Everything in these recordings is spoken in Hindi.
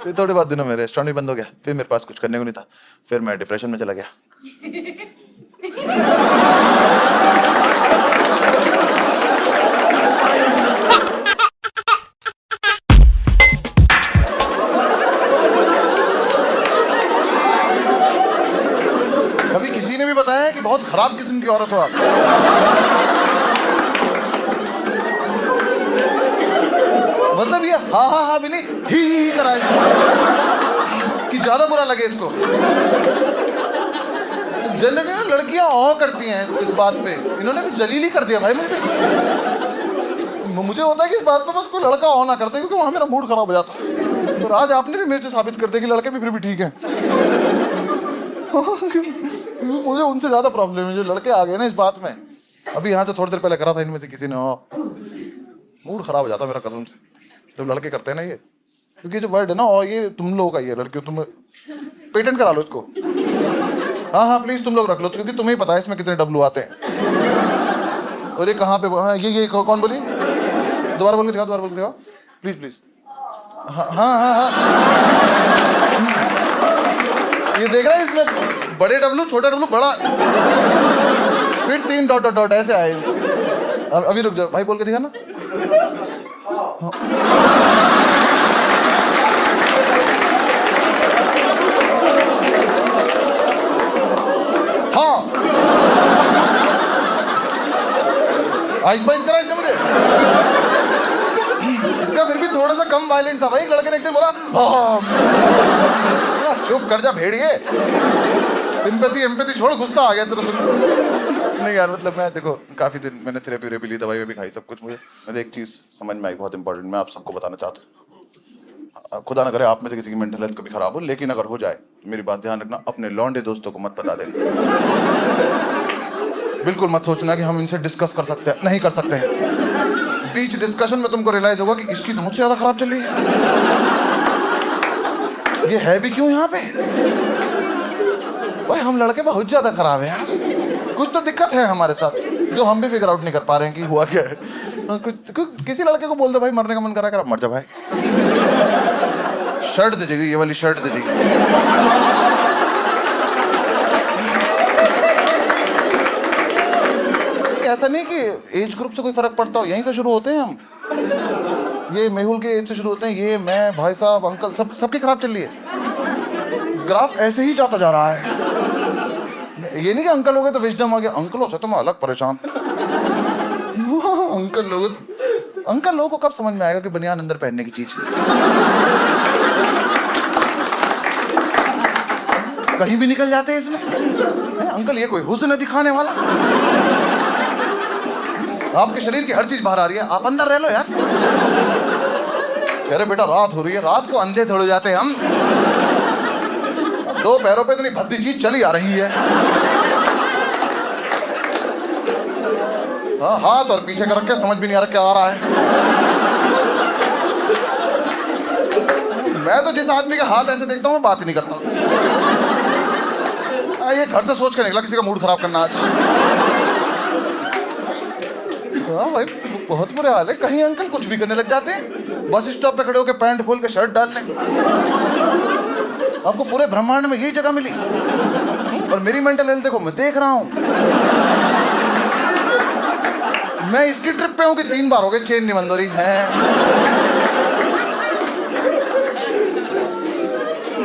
फिर थोड़े बाद दिनों में रेस्टोरेंट भी बंद हो गया, फिर मेरे पास कुछ करने को नहीं था, फिर मैं डिप्रेशन में चला गया। कभी किसी ने भी बताया कि बहुत खराब किस्म की औरत हो आप? मतलब ये हाँ हाँ हाँ भी नहीं, ही कराए कि ज्यादा बुरा लगे इसको। जनरली ना लड़कियां औ करती हैं इस बात पे, इन्होंने भी जलील ही कर दिया भाई मुझे होता है कि इस बात पे बस कोई लड़का ऑन ना करते, क्योंकि वहां मेरा मूड खराब हो जाता। और आज आपने भी मेरे से साबित कर दिया कि लड़के भी फिर भी ठीक हैं। मुझे उनसे ज्यादा प्रॉब्लम है जो लड़के आ गए ना इस बात में। अभी यहाँ से थोड़ी देर पहले करा था इनमें से किसी ने, मूड खराब हो जाता मेरा कसम से जब लड़के करते हैं ना ये। क्योंकि जो वर्ड है ना, और ये तुम लोगों का ही है, लड़कियों तुम पेटेंट करा लो इसको। हाँ हाँ प्लीज तुम लोग रख लो, क्योंकि तुम्हें पता है इसमें कितने डब्लू आते हैं। और ये कहाँ पे, हाँ ये कौन बोली? दोबारा बोल के दिखाओ, दोबारा बोल के दिखाओ प्लीज प्लीज। हाँ हाँ हाँ हाँ, ये देख रहा है इसमें बड़े डब्लू, छोटा डब्लू, बड़ा, फिर 3 डॉट डॉट डॉट ऐसे आए। अभी रुक जाओ भाई, बोल के दिखा ना। हाँ आइस बाइस करा इसने मुझे। इसका फिर भी थोड़ा सा कम वायलेंट था भाई। लड़के ने एक दिन बोला चुप कर जा भेड़िए, सिंपैथी एम्पैथी छोड़, गुस्सा आ गया तेरे से। नहीं यार मतलब मैं देखो काफी दिन मैंने थेरेपी वेरेपी ली, दवाई भी खाई, सब कुछ। मुझे एक चीज समझ में आई बहुत इंपॉर्टेंट, मैं आप सबको बताना चाहता हूँ। खुदा ना करे आप में से किसी की मेंटल हेल्थ कभी खराब हो, लेकिन अगर हो जाए तो मेरी बात ध्यान रखना, अपने लौंडे दोस्तों को मत बता देना। बिल्कुल मत सोचना कि हम इनसे डिस्कस कर सकते हैं, नहीं कर सकते हैं। बीच डिस्कशन में तुमको रियलाइज होगा कि इसकी तो मुझसे ज्यादा खराब चल रही है। ये है भी क्यों यहाँ पे? भाई हम लड़के बहुत ज्यादा खराब हैं यार, कुछ तो दिक्कत है हमारे साथ जो हम भी फिगर आउट नहीं कर पा रहे हैं कि हुआ क्या है। किसी लड़के को बोल दो भाई मरने का मन करा कर, मर जा भाई, शर्ट दे देगी, ये वाली शर्ट दे देगी। ऐसा नहीं कि एज ग्रुप से कोई फर्क पड़ता हो, यहीं से शुरू होते हैं हम। ये मेहुल के एज से शुरू होते हैं, ये मैं, भाई साहब, अंकल, सबकी खराब चल रही है। ग्राफ ऐसे ही जाता जा रहा है। ये नहीं कि अंकल हो गए तो विजडम आ गया, अंकलों से तो मैं अलग परेशान। अंकल लोगों को कब समझ में आएगा कि बनियान अंदर पहनने की चीज कहीं भी निकल जाते हैं इसमें। अंकल ये कोई हुस्न है दिखाने वाला? आपके शरीर की हर चीज बाहर आ रही है, आप अंदर रह लो यार। कह रहे बेटा रात हो रही है, रात को अंधे थोड़े जाते हैं हम। 2 पैरों पे इतनी भद्दी चीज चली आ रही है। हाँ हाथ और पीछे कर रखे, समझ भी नहीं आ रहा क्या आ रहा है। मैं तो जिस आदमी के हाथ ऐसे देखता हूँ मैं बात ही नहीं करता। ये घर से सोच के निकला किसी का मूड खराब करना आज। हाँ भाई बहुत बुरे हाल है। कहीं अंकल कुछ भी करने लग जाते हैं, बस स्टॉप पे खड़े होकर पैंट खोल के शर्ट डाल लें। आपको पूरे ब्रह्मांड में यही जगह मिली। और मेरी मेंटल हेल्थ देखो, मैं देख रहा हूं। मैं इसकी ट्रिप पे हूं कि 3 बार हो गए चेन नहीं बंद हो रही है।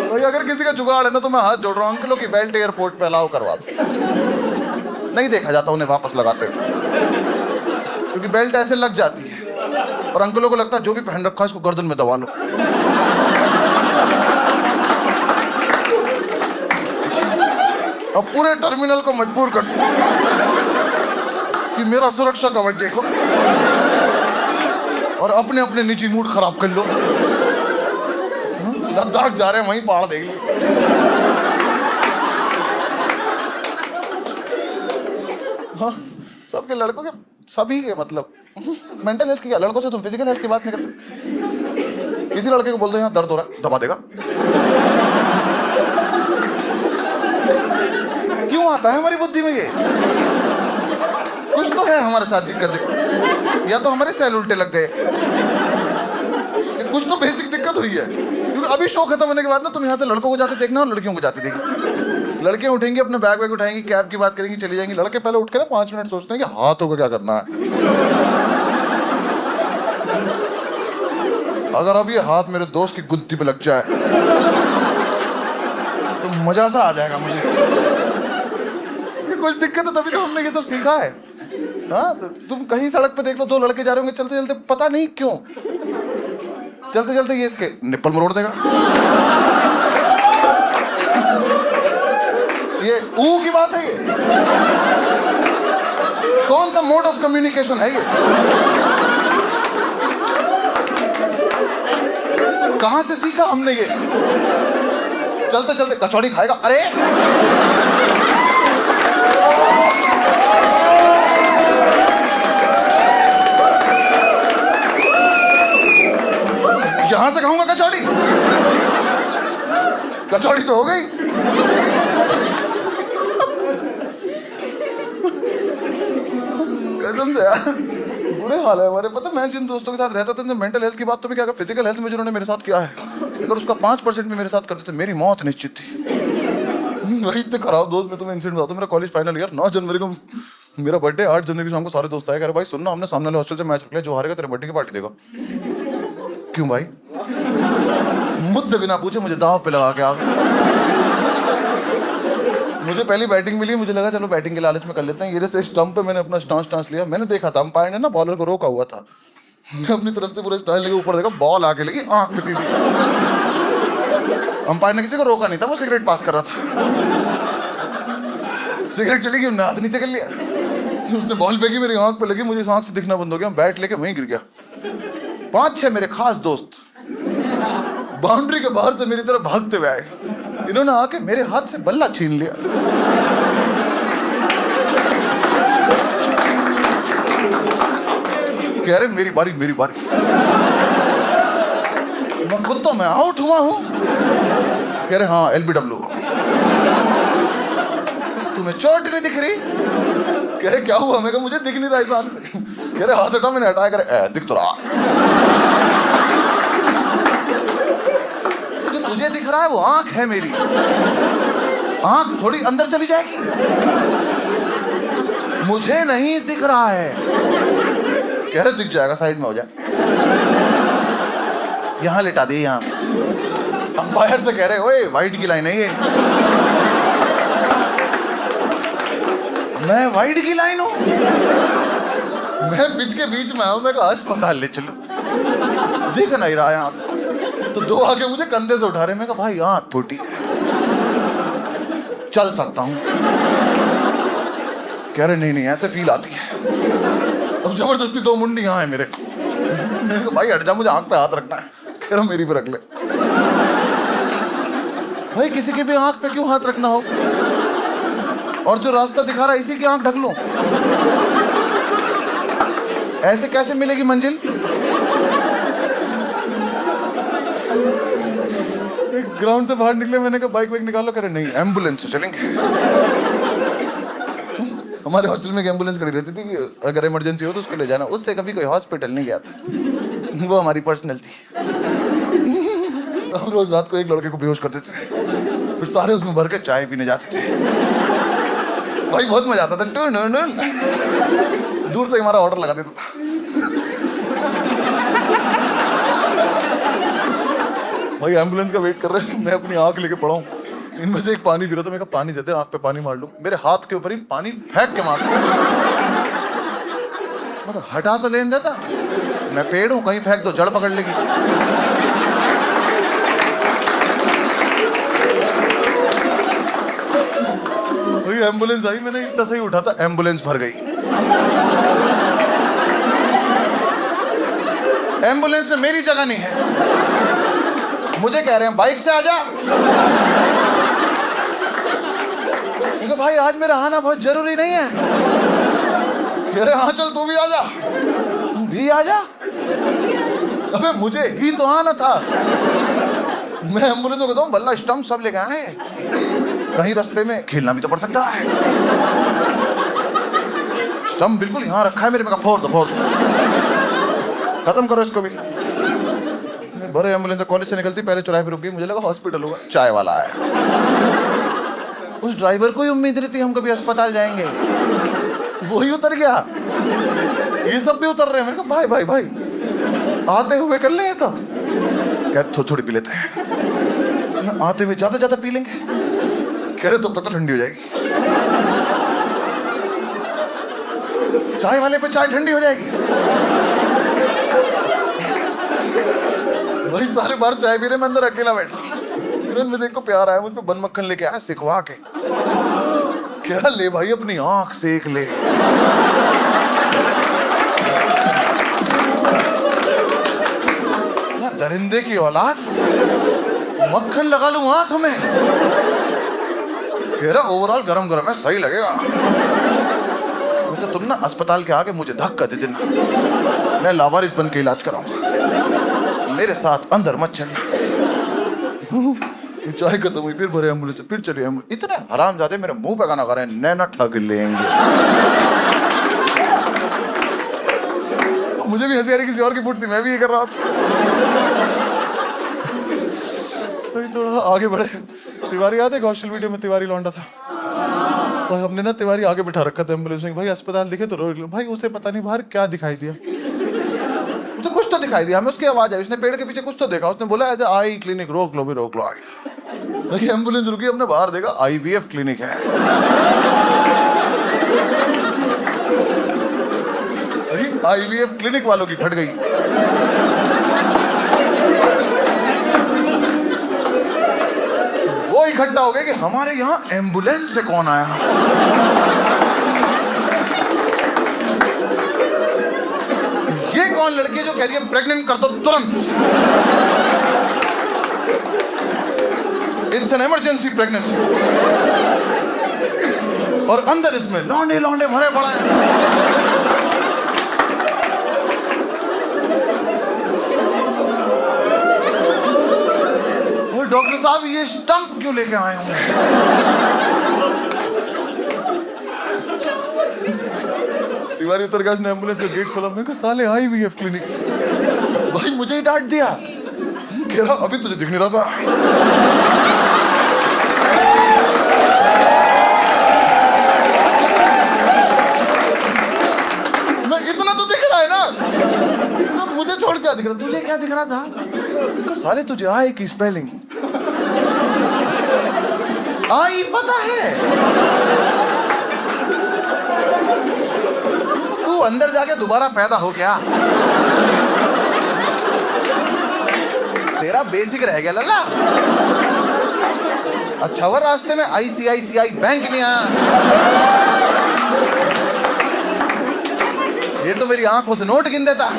तो अगर किसी का जुगाड़ है ना तो मैं हाथ जोड़ रहा हूं, अंकलों की बेल्ट एयरपोर्ट पे अलाउ करवा दो। नहीं देखा जाता उन्हें वापस लगाते हुए, क्योंकि बेल्ट ऐसे लग जाती है और अंकलों को लगता है जो भी पहन रखा है इसको गर्दन में दबा लो। अब पूरे टर्मिनल को मजबूर कर कि मेरा सुरक्षा कवच देखो, और अपने अपने निजी मूड खराब कर लो। लद्दाख जा रहे हैं, वहीं पहाड़ देख लो। हाँ सबके लड़कों के, सभी के मतलब मेंटल हेल्थ की, लड़कों से तुम फिजिकल हेल्थ की बात नहीं कर सकते। किसी लड़के को बोल दो यहाँ दर्द हो रहा है, दबा देगा। क्यों आता है हमारी बुद्धि में ये? कुछ तो है हमारे साथ दिक्कत, या तो हमारे सेल उल्टे लग गए, कुछ तो बेसिक दिक्कत हुई है। क्योंकि अभी शो खत्म होने के बाद ना तुम यहाँ से लड़कों को जाते देखना और लड़कियों को जाते देखना। लड़कियां उठेंगी, अपने बैग वैग उठाएंगी, कैब की बात करेंगी, चली जाएंगी। लड़के पहले उठ कर 5 मिनट सोचते हैं कि हाथों को क्या करना है। अगर अब ये हाथ मेरे दोस्त की गुत्ती पे लग जाए तो मजा सा आ जाएगा मुझे। कुछ दिक्कत है तभी तो हमने ये सब सीखा है। हाँ, तुम कहीं सड़क पे देख लो, 2 लड़के जा रहे होंगे चलते चलते, पता नहीं क्यों चलते चलते ये इसके निप्पल मरोड़ देगा, ये ऊ की बात है। ये कौन सा मोड ऑफ कम्युनिकेशन है? ये कहां से सीखा हमने? ये चलते चलते कचौड़ी खाएगा, अरे यहां से खाऊंगा कचौड़ी? कचौड़ी तो हो गई। कसम से यार बुरे हाल है हमारे। पता मैं जिन दोस्तों के साथ रहता था, मेंटल हेल्थ की बात तो भी क्या, फिजिकल हेल्थ में जिन्होंने मेरे साथ किया है, अगर उसका 5% भी मेरे साथ करते थे मेरी मौत निश्चित थी। वही इतने खराब दोस्त। मैं तुम्हें इंसिडेंट बताता हूं। मेरा कॉलेज फाइनल ईयर, 9 जनवरी को मेरा बर्थडे, 8 जनवरी को शाम को सारे दोस्त आए, कह रहे भाई सुनना, हमने सामने वाले हॉस्टल से मैच रख लिया, जो हारेगा तेरे बर्थडे की पार्टी देगा। क्यों भाई? मुझसे बिना पूछे मुझे दाव पे लगा के आ गए। मुझे पहली बैटिंग मिली, मुझे लगा चलो बैटिंग के लालच में कर लेते हैं। ये जैसे स्टंप पे मैंने अपना स्टांस लिया, मैंने देखा था अंपायर ने ना बॉलर को रोका हुआ था। मैं अपनी तरफ से पूरा स्टाइल लेके ऊपर देखा, बॉल आके लगी आंख पे सीधी। अंपायर ने किसी को रोका नहीं था, वो सिगरेट पास कर रहा था। सिगरेट चली गई, हाथ नीचे कर लिया, उसने बॉल फेंकी, मेरी आंख पे लगी, मुझे आंख से दिखना बंद हो गया, बैट लेके वहीं गिर गया। 5-6 मेरे खास दोस्त बाउंड्री के बाहर से मेरी तरफ भागते हुए आए। इन्होंने आके मेरे हाथ से बल्ला छीन लिया। कह रहे मेरी बारी मेरी बारी। मैं खुद तो मैं आउट हुआ हूं। कह रहे हाँ LBW। तुम्हें चोट नहीं दिख रही? कह रहे क्या हुआ? मैं कहा मुझे दिख नहीं रहा इस हाथ से। कह रहे हाथ हटा, मैंने हटाया। करे दिख तो रहा। जो तुझे दिख रहा है वो आंख है मेरी, आंख थोड़ी अंदर चली जाएगी। मुझे नहीं दिख रहा है। कह रहे दिख जाएगा, साइड में हो जाए, यहां लेटा दे यहां। अंपायर से कह रहे ओए वाइड की लाइन है ये। मैं वाइड की लाइन हूं? मैं पिच के बीच में आऊं। मैं कहा अस्पताल ले चलो, दिख नहीं रहा यहां। तो 2 आके मुझे कंधे से उठा रहे। मैं कहा भाई आंख फूटी है, चल सकता हूं। कह रहे नहीं ऐसे फील आती है। अब जबरदस्ती 2 मुंडी यहाँ है मेरे। मैंने कहा भाई हट जा, मुझे आंख पे हाथ रखना है। कह रहा मेरी पे रख ले। भाई किसी की भी आंख पे क्यों हाथ रखना हो? और जो रास्ता दिखा रहा है इसी की आंख ढक लो। ऐसे कैसे मिलेगी मंजिल? ग्राउंड से बाहर निकले, मैंने कहा बाइक वाइक निकालो। करे नहीं एम्बुलेंस से चलेंगे। हमारे हॉस्टल में एक एम्बुलेंस खड़ी रहती थी कि अगर इमरजेंसी हो तो उसको ले जाना। उससे कभी कोई हॉस्पिटल नहीं गया था, वो हमारी पर्सनल थी। हम रोज रात को एक लड़के को बेहोश कर देते थे, फिर सारे उसमें भर के चाय पीने जाते थे। भाई बहुत मजा आता था। दूर से हमारा ऑर्डर लगा देता था। भाई एम्बुलेंस का वेट कर रहे हैं, मैं अपनी आंख लेके पड़ा हूँ। इनमें से एक पानी पी रहा था। मैं कहा पानी देते, आंख पे पानी मार लूं। मेरे हाथ के ऊपर ही पानी फेंक के मार। मैं हटा तो लेने देता, मैं पेड़ हूं, कहीं फेंक दो जड़ पकड़ लेगी। वही एम्बुलेंस आई, मैंने इतना सही उठा था, एम्बुलेंस भर गई। एम्बुलेंस में मेरी जगह नहीं है। मुझे कह रहे हैं बाइक से आ जा। भाई आज मेरा आना बहुत जरूरी नहीं है। कह रहे हाँ चल तू भी आ जा। भी आ जा? अबे मुझे ही तो आना था। मैं एम्बुलेंस को कहता हूँ बल्ला स्टंप सब लेके आए, कहीं रास्ते में खेलना भी तो पड़ सकता है। स्टंप बिल्कुल यहाँ रखा है मेरे। में फोड़ दो खत्म करो इसको भी। भरे एम्बुलेंस कॉलेज से निकलती पहले चौराहे पे रुक गई, मुझे लगा हॉस्पिटल होगा, चाय वाला आया। उस ड्राइवर को ही उम्मीद रहती हम कभी अस्पताल जाएंगे, वही उतर गया। ये सब भी उतर रहे हैं। मैंने कहा भाई भाई भाई आते हुए कर लें तो क्या थोड़ी पी लेते हैं, आते हुए ज्यादा ज्यादा पी लेंगे। कह रहे तो ठंडी हो जाएगी, चाय वाले पे चाय ठंडी हो जाएगी। भाई सारे बार चाय पी रहे, मैं अंदर अकेला बैठा। मुझे को प्यार आया, मुझ पे बन मक्खन लेके आया सिखवा के। कह रहा ले भाई अपनी आंख सेक ले। दरिंदे की औलाद, मक्खन लगा लूं आंख में। कह रहा ओवरऑल गरम गरम है, सही लगेगा। तो तुम ना अस्पताल के आगे मुझे धक्का दे देना, मैं लावारिस बन के इलाज कराऊंगा, मेरे साथ अंदर मत चलना। चाय खत्म हुई, फिर भरे एम्बुलेंस, फिर चली एम्बुलेंस। इतने हरामजादे मेरे मुंह पे गाना गा रहे हैं, नैना ठग लेंगे। मुझे भी हंसी आ रही, किसी और की फुट थी, मैं भी ये कर रहा था। थोड़ा आगे बढ़े, तिवारी याद है कौशल वीडियो में तिवारी लौंडा था, और हमने ना तिवारी आगे बिठा रखा था एम्बुलेंस में। भाई अस्पताल दिखे तो रोक लो। भाई उसे पता नहीं बाहर क्या दिखाई दिया, तो कुछ तो दिखाई दिया हमें, उसकी आवाज आई, उसने पेड़ के पीछे कुछ तो देखा, उसने बोला ऐसे आई क्लिनिक रोक लो, भी रोक लो। आगे एम्बुलेंस रुकी, हमने बाहर देखा IVF क्लिनिक है। IVF क्लिनिक वालों की फट गई। वो इकट्ठा हो गए कि हमारे यहाँ एम्बुलेंस से कौन आया। ये कौन लड़की जो कह रही है प्रेग्नेंट कर दो तुरंत, इट्स एन इमरजेंसी प्रेगनेंसी। और अंदर इसमें लौंडे लौंडे भरे पड़े हैं। और डॉक्टर साहब ये स्टंप क्यों लेके आए होंगे? तिवारी उतर गया, उसने एम्बुलेंस का गेट खोला। मैंने कहा साले IVF क्लिनिक। भाई मुझे ही डांट दिया, कह रहा अभी तुझे दिख नहीं रहा था। मैं इतना तो दिख रहा है ना, तो मुझे छोड़ क्या दिख रहा, तुझे क्या दिख रहा था? साले तुझे आई की स्पेलिंग आई पता है? तू अंदर जाके दोबारा पैदा हो क्या? तेरा बेसिक रह गया लल्ला। अच्छा वो रास्ते में ICICI बैंक नहीं आया, ये तो मेरी आंखों से नोट गिन देता।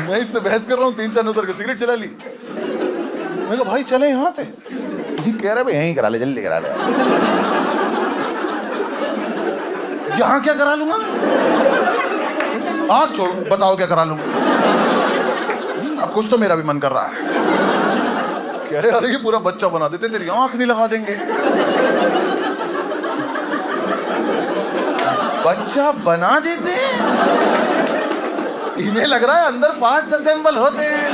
मैं इससे बहस कर रहा हूँ, 3-4 उतर के सिगरेट चला ली। मैं कहा भाई चले यहाँ से, कह रहा भाई यहीं करा ले, जल्दी करा ले। यहाँ क्या करा लूंगा? आँख छोड़, बताओ क्या करा लूंगा? अब कुछ तो मेरा भी मन कर रहा है। कह रहे अरे ये पूरा बच्चा बना देते, तेरी आँख नहीं लगा देंगे। बच्चा बना देते? इन्हें लग रहा है अंदर पार्ट्स असेंबल होते हैं।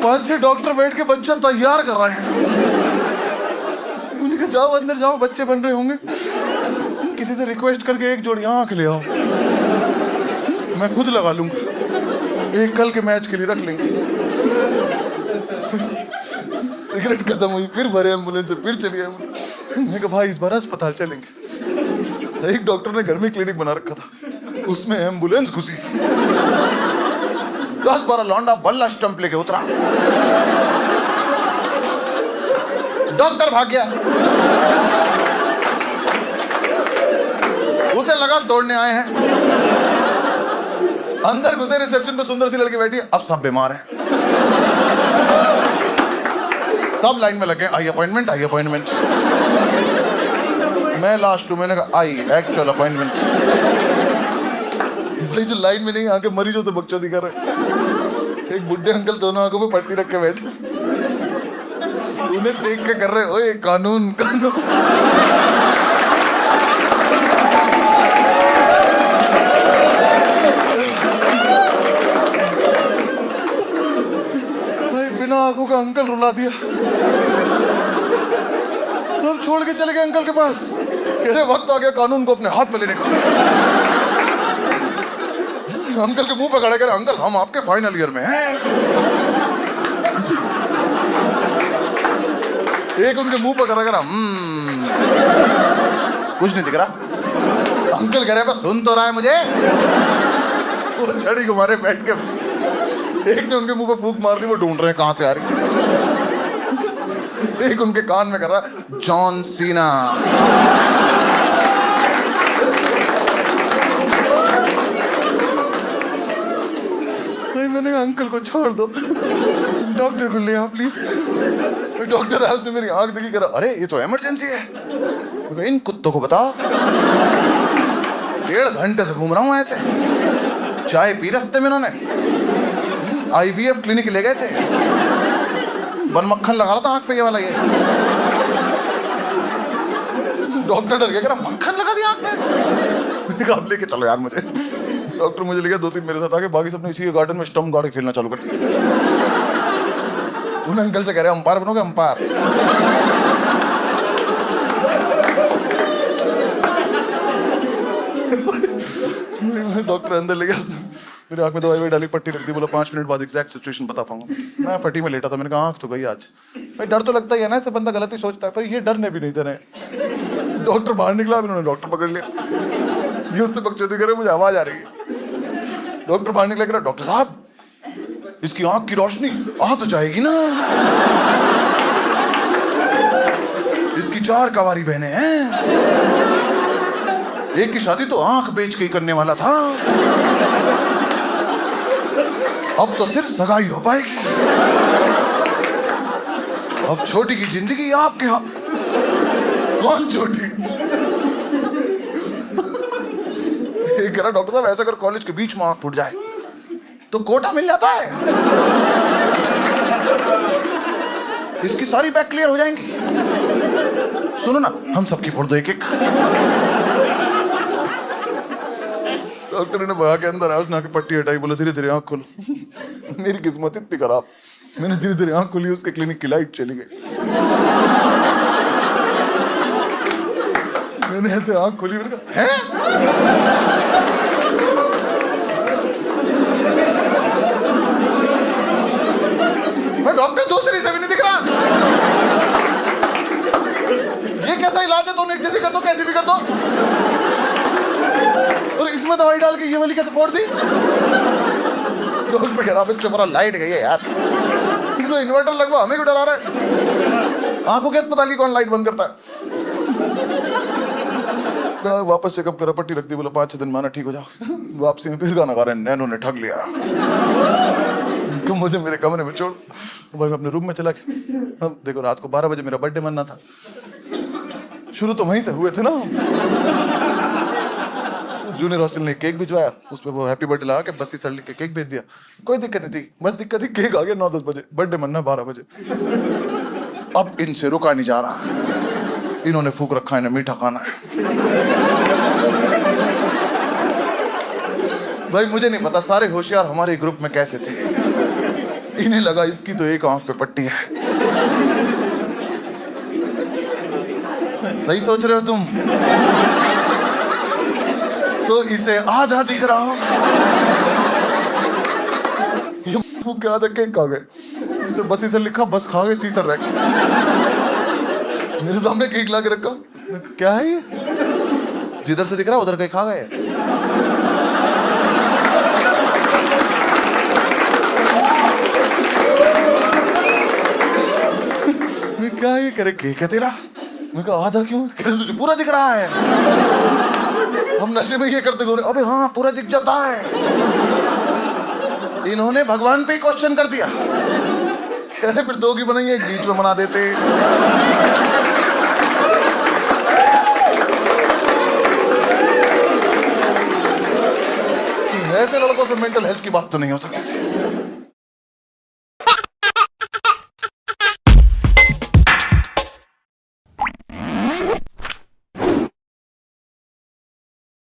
5-6 डॉक्टर बैठ के बच्चा तैयार कर रहे हैं। उन्होंने कहा जाओ अंदर जाओ, बच्चे बन रहे होंगे, किसी से रिक्वेस्ट करके एक जोड़ी आंख ले आओ, मैं खुद लगा लूंगा, एक कल के मैच के लिए रख लेंगे। सिगरेट खत्म हुई, फिर भरे एम्बुलेंस से, फिर चलिए। मैंने कहा भाई इस बार अस्पताल चलेंगे। एक डॉक्टर ने घर में क्लिनिक बना रखा था, उसमें एम्बुलेंस घुसी, 10-12 लौंडा बल्ला स्टंप लेके उतरा, डॉक्टर भाग गया। उसे लगा तोड़ने आए हैं। अंदर घुसे, रिसेप्शन पे सुंदर सी लड़की बैठी है, अब सब बीमार हैं, सब लाइन में लगे, आई अपॉइंटमेंट, आई अपॉइंटमेंट। मैं लास्ट हूं, मैंने कहा आई एक्चुअल अपॉइंटमेंट। भाई जो लाइन में नहीं आके मरीजों से बकचोदी कर रहे, एक बुढ़े अंकल दोनों आंखों पे पट्टी रख के बैठे, उन्हें देख के कर रहे ओए कानून कानून। भाई बिना आंखों का अंकल रुला दिया। सब छोड़ के चले गए अंकल के पास। कह रहे वक्त आ गया कानून को अपने हाथ में लेने का। अंकल के मुंह पे खड़े करे अंकल हम आपके फाइनल ईयर में हैं। एक उनके मुंह पे खड़ा करा कुछ नहीं दिख रहा। अंकल कह रहे बस सुन तो रहा है मुझे। वो छड़ी घुमारे बैठ के एक ने उनके मुंह पे फूंक मार दी। वो ढूंढ रहे हैं कहां से आ रही। एक उनके कान में कर रहा जॉन सीना। मैंने अंकल को छोड़ दो डॉक्टर को ले आओ प्लीज। डॉक्टर आज ने मेरी आंख देखी करा अरे ये तो इमरजेंसी है। इन कुत्तों को बताओ 1.5 घंटे से घूम रहा हूं ऐसे। चाय पी रस्ते में इन्होंने। IVF क्लिनिक ले गए थे। बन मक्खन लगा रहा था आंख पे ये वाला। ये डॉक्टर डर गया मक्खन लगा दिया आंख में। आप लेके चलो यार मुझे। डॉक्टर मुझे ले गया 2-3 मेरे साथ आके। बाकी सबने इसी गार्डन में स्टंप गार्ड खेलना चालू कर दिया। उन अंकल से कह रहे अंपायर बनोगे अंपायर। डॉक्टर अंदर ले गया मेरे आंख में दवाई डाली पट्टी रख दी। बोला 5 मिनट बाद एग्जैक्ट सिचुएशन बता पाऊंगा। मैं फटी में लेटा था। मैंने कहा आंख तो गई आज। भाई डर तो लगता ही है ना। ऐसे बंदा गलत ही सोचता है पर ये डर ने भी नहीं देना है। डॉक्टर बाहर निकला इन्होंने डॉक्टर पकड़ लिया। ये उससे बकचोदी करे मुझे आवाज आ रही है। डॉक्टर बाहर निकला कह डॉक्टर साहब इसकी आंख की रोशनी आ तो जाएगी ना। इसकी 4 कवारी बहनें हैं। एक की शादी तो आंख बेच के ही करने वाला था। अब तो सिर्फ सगाई हो पाएगी। अब छोटी की जिंदगी आपके हाथ। कौन छोटी? कह रहा डॉक्टर साहब ऐसा अगर कॉलेज के बीच में आंख फूट जाए तो कोटा मिल जाता है। इसकी सारी बैक क्लियर हो जाएंगी। सुनो ना हम सबकी फोड़ दो एक एक। डॉक्टर ने भगा के अंदर आया। उसने आके पट्टी हटाई। बोला धीरे धीरे आंख खोलो। मेरी किस्मत इतनी खराब। मैंने धीरे धीरे आंख खोली। उसके क्लिनिक की लाइट चली गई। मैंने ऐसे आंख खोली। मैंने कहा हैं? मैं डॉक्टर दूसरी से भी नहीं दिख रहा। ये कैसा इलाज है? दोनों एक जैसे कर दो कैसे भी कर दो। और इसमें दवाई डाल के ये वाली कैसे फोड़ दी? डॉक्टर कह रहा चुप लाइट गई है यार। तो इन्वर्टर लगवा हमें क्यों डरा रहा है? आंखों के अस्पताल की कौन लाइट बंद करता है? वापस चेकअप करा पट्टी रख दी। बोला 5-6 दिन माना ठीक हो जाओ। वापसी में फिर गाना गा रहे हैं नैनो ने ठग लिया। तुम मुझे मेरे कमरे में छोड़। भाई मैं अपने रूम में चला गया। देखो रात को 12 बजे मेरा बर्थडे मनाना था। शुरू तो वहीं से हुए थे ना। जूनियर हॉस्टल ने केक भिजवाया। उस पर वो हैप्पी बर्थडे लगा के बस्सी सर लिख के केक भेज दिया। कोई दिक्कत नहीं थी। बस दिक्कत थी केक आ गया 9-10 बजे। बर्थडे मनना 12 बजे। अब इनसे रुका नहीं जा रहा। इन्होंने फूक रखा है इन्हें मीठा खाना है। भाई मुझे नहीं पता सारे होशियार हमारे ग्रुप में कैसे थे। इन्हें लगा इसकी तो एक आंख पे पट्टी है। सही सोच रहे हो तुम? तो इसे आधा दिख रहा हो। ये क्या आधा केक खा गए। इसे बस इसे लिखा बस खा गए सीसर रख। मेरे सामने केक ला के रखा। क्या है ये? जिधर से दिख रहा उधर केक खा गए। क्या ये करे केक है तेरा? मैं कहा आधा क्यों? तुझे पूरा दिख रहा है। हम नशे में ये करते हुए अबे हाँ पूरा दिख जाता है। इन्होंने भगवान पे ही क्वेश्चन कर दिया। कैसे फिर 2 की बनाएंगे एक बीच में बना देते। ऐसे लड़कों से मेंटल हेल्थ की बात तो नहीं हो सकती थी।